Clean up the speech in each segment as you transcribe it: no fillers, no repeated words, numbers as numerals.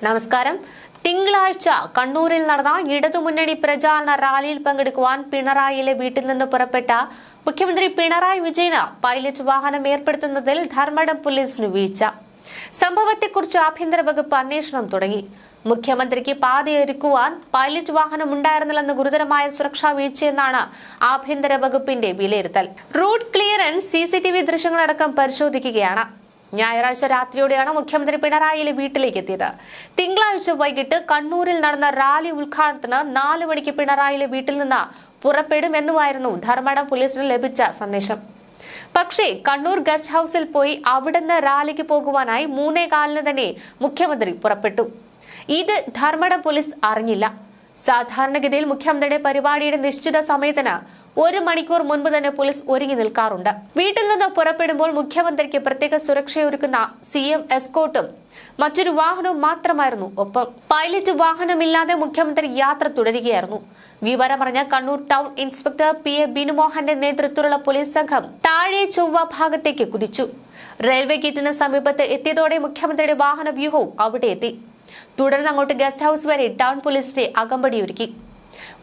നമസ്കാരം. തിങ്കളാഴ്ച കണ്ണൂരിൽ നടന്ന ഇടതുമുന്നണി പ്രചാരണ റാലിയിൽ പങ്കെടുക്കുവാൻ പിണറായിയിലെ വീട്ടിൽ നിന്ന് പുറപ്പെട്ട മുഖ്യമന്ത്രി പിണറായി വിജയന് പൈലറ്റ് വാഹനം ഏർപ്പെടുത്തുന്നതിൽ ധർമ്മടം പോലീസിന് വീഴ്ച. സംഭവത്തെക്കുറിച്ച് ആഭ്യന്തര വകുപ്പ് അന്വേഷണം തുടങ്ങി. മുഖ്യമന്ത്രിക്ക് പാതയൊരുക്കുവാൻ പൈലറ്റ് വാഹനം ഉണ്ടായിരുന്നില്ലെന്ന് ഗുരുതരമായ സുരക്ഷാ വീഴ്ചയെന്നാണ് ആഭ്യന്തര വകുപ്പിന്റെ വിലയിരുത്തൽ. റൂട്ട് ക്ലിയറൻസ്, CCTV ദൃശ്യങ്ങളടക്കം പരിശോധിക്കുകയാണ്. ഞായറാഴ്ച രാത്രിയോടെയാണ് മുഖ്യമന്ത്രി പിണറായിയിലെ വീട്ടിലേക്ക് എത്തിയത്. തിങ്കളാഴ്ച വൈകിട്ട് കണ്ണൂരിൽ നടന്ന റാലി ഉദ്ഘാടനത്തിന് 4 മണിക്ക് പിണറായിയിലെ വീട്ടിൽ നിന്ന് പുറപ്പെടുമെന്നുമായിരുന്നു ധർമ്മടം പോലീസിന് ലഭിച്ച സന്ദേശം. പക്ഷേ കണ്ണൂർ ഗസ്റ്റ് ഹൌസിൽ പോയി അവിടുന്ന് റാലിക്ക് പോകുവാനായി 3:15 തന്നെ മുഖ്യമന്ത്രി പുറപ്പെട്ടു. ഇത് ധർമ്മടം പോലീസ് അറിഞ്ഞില്ല. സാധാരണഗതിയിൽ മുഖ്യമന്ത്രിയുടെ പരിപാടിയുടെ നിശ്ചിത സമയത്തിന് 1 മണിക്കൂർ മുൻപ് തന്നെ പോലീസ് ഒരുങ്ങി നിൽക്കാറുണ്ട്. വീട്ടിൽ നിന്ന് പുറപ്പെടുമ്പോൾ മുഖ്യമന്ത്രിക്ക് പ്രത്യേക സുരക്ഷയൊരുക്കുന്ന CM എസ്കോർട്ടും മറ്റൊരു വാഹനവും മാത്രമായിരുന്നു ഒപ്പം. പൈലറ്റ് വാഹനമില്ലാതെ മുഖ്യമന്ത്രി യാത്ര തുടരുകയായിരുന്നു. വിവരമറിഞ്ഞ കണ്ണൂർ ടൗൺ ഇൻസ്പെക്ടർ PA ബിനുമോഹന്റെ നേതൃത്വത്തിലുള്ള പോലീസ് സംഘം താഴെ ചൊവ്വ ഭാഗത്തേക്ക് കുതിച്ചു. റെയിൽവേ ഗേറ്റിന് സമീപത്ത് എത്തിയതോടെ മുഖ്യമന്ത്രിയുടെ വാഹന വ്യൂഹവും അവിടെ എത്തി. തുടർന്ന് അങ്ങോട്ട് ഗസ്റ്റ് ഹൌസ് വരെ ടൗൺ പോലീസിന്റെ അകമ്പടിയൊരുക്കി.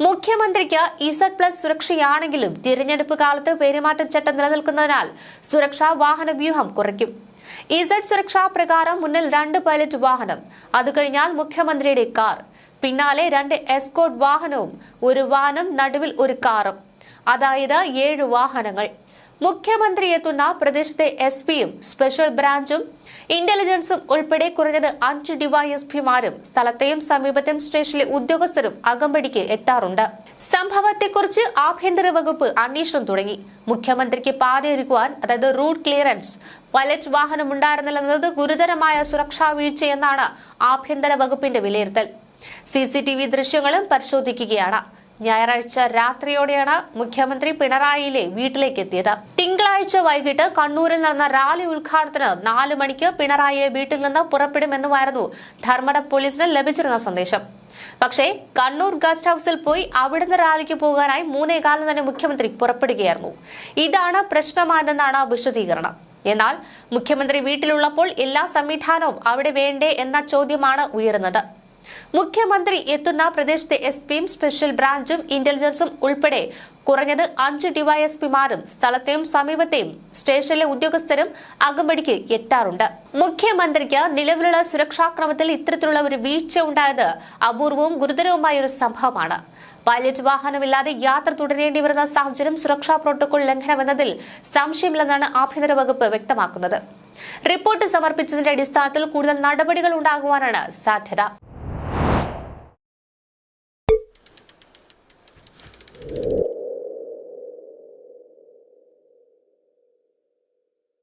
മുഖ്യമന്ത്രിക്ക് Z+ സുരക്ഷയാണെങ്കിലും തിരഞ്ഞെടുപ്പ് കാലത്ത് പെരുമാറ്റച്ചട്ടം നിലനിൽക്കുന്നതിനാൽ സുരക്ഷാ വാഹന വ്യൂഹം കുറയ്ക്കും. Z സുരക്ഷാ പ്രകാരം മുന്നിൽ 2 പൈലറ്റ് വാഹനം, അത് കഴിഞ്ഞാൽ മുഖ്യമന്ത്രിയുടെ കാർ, പിന്നാലെ 2 എസ്കോർട്ട് വാഹനവും 1 വാനും നടുവിൽ ഒരു കാറും, അതായത് 7 വാഹനങ്ങൾ. മുഖ്യമന്ത്രി എത്തുന്ന പ്രദേശത്തെ SP-യും സ്പെഷ്യൽ ബ്രാഞ്ചും ഇന്റലിജൻസും ഉൾപ്പെടെ കുറഞ്ഞത് 5 DYSP-മാരും സ്ഥലത്തെയും സമീപത്തെയും സ്റ്റേഷനിലെ ഉദ്യോഗസ്ഥരും അകമ്പടിക്ക് എത്താറുണ്ട്. സംഭവത്തെക്കുറിച്ച് ആഭ്യന്തര വകുപ്പ് അന്വേഷണം തുടങ്ങി. മുഖ്യമന്ത്രിക്ക് പാതയൊരുക്കുവാൻ, അതായത് റൂട്ട് ക്ലിയറൻസ്, പൈലറ്റ് വാഹനം ഉണ്ടായിരുന്നില്ലെന്നത് ഗുരുതരമായ സുരക്ഷാ വീഴ്ചയെന്നാണ് ആഭ്യന്തര വകുപ്പിന്റെ വിലയിരുത്തൽ. CCTV ദൃശ്യങ്ങളും പരിശോധിക്കുകയാണ്. ഞായറാഴ്ച രാത്രിയോടെയാണ് മുഖ്യമന്ത്രി പിണറായിയിലെ വീട്ടിലേക്ക് എത്തിയത്. തിങ്കളാഴ്ച വൈകിട്ട് കണ്ണൂരിൽ നടന്ന റാലി ഉദ്ഘാടനത്തിന് 4 മണിക്ക് പിണറായിയിലെ വീട്ടിൽ നിന്ന് പുറപ്പെടുമെന്നുമായിരുന്നു ധർമ്മടം പോലീസിന് ലഭിച്ചിരുന്ന സന്ദേശം. പക്ഷേ കണ്ണൂർ ഗസ്റ്റ് ഹൌസിൽ പോയി അവിടുന്ന് റാലിക്ക് പോകാനായി 3:15 തന്നെ മുഖ്യമന്ത്രി പുറപ്പെടുകയായിരുന്നു. ഇതാണ് പ്രശ്നമായതെന്നാണ് വിശദീകരണം. എന്നാൽ മുഖ്യമന്ത്രി വീട്ടിലുള്ളപ്പോൾ എല്ലാ സംവിധാനവും അവിടെ വേണ്ടേ എന്ന ചോദ്യമാണ് ഉയരുന്നത്. മുഖ്യമന്ത്രി എത്തുന്ന പ്രദേശത്തെ SP-യും സ്പെഷ്യൽ ബ്രാഞ്ചും ഇന്റലിജൻസും ഉൾപ്പെടെ കുറഞ്ഞത് 5 DYSP-മാരും സ്ഥലത്തെയും സമീപത്തെയും സ്റ്റേഷനിലെ ഉദ്യോഗസ്ഥരും അകമ്പടിക്ക് എത്താറുണ്ട്. മുഖ്യമന്ത്രിക്ക് നിലവിലുള്ള സുരക്ഷാക്രമത്തിൽ ഇത്തരത്തിലുള്ള ഒരു വീഴ്ച ഉണ്ടായത് അപൂർവവും ഗുരുതരവുമായ ഒരു സംഭവമാണ്. പൈലറ്റ് വാഹനമില്ലാതെ യാത്ര തുടരേണ്ടി വരുന്ന സാഹചര്യം സുരക്ഷാ പ്രോട്ടോകോൾ ലംഘനമെന്നതിൽ സംശയമില്ലെന്നാണ് ആഭ്യന്തര വകുപ്പ് വ്യക്തമാക്കുന്നത്. റിപ്പോർട്ട് സമർപ്പിച്ചതിന്റെ അടിസ്ഥാനത്തിൽ കൂടുതൽ നടപടികൾ ഉണ്ടാകുവാനാണ് സാധ്യത.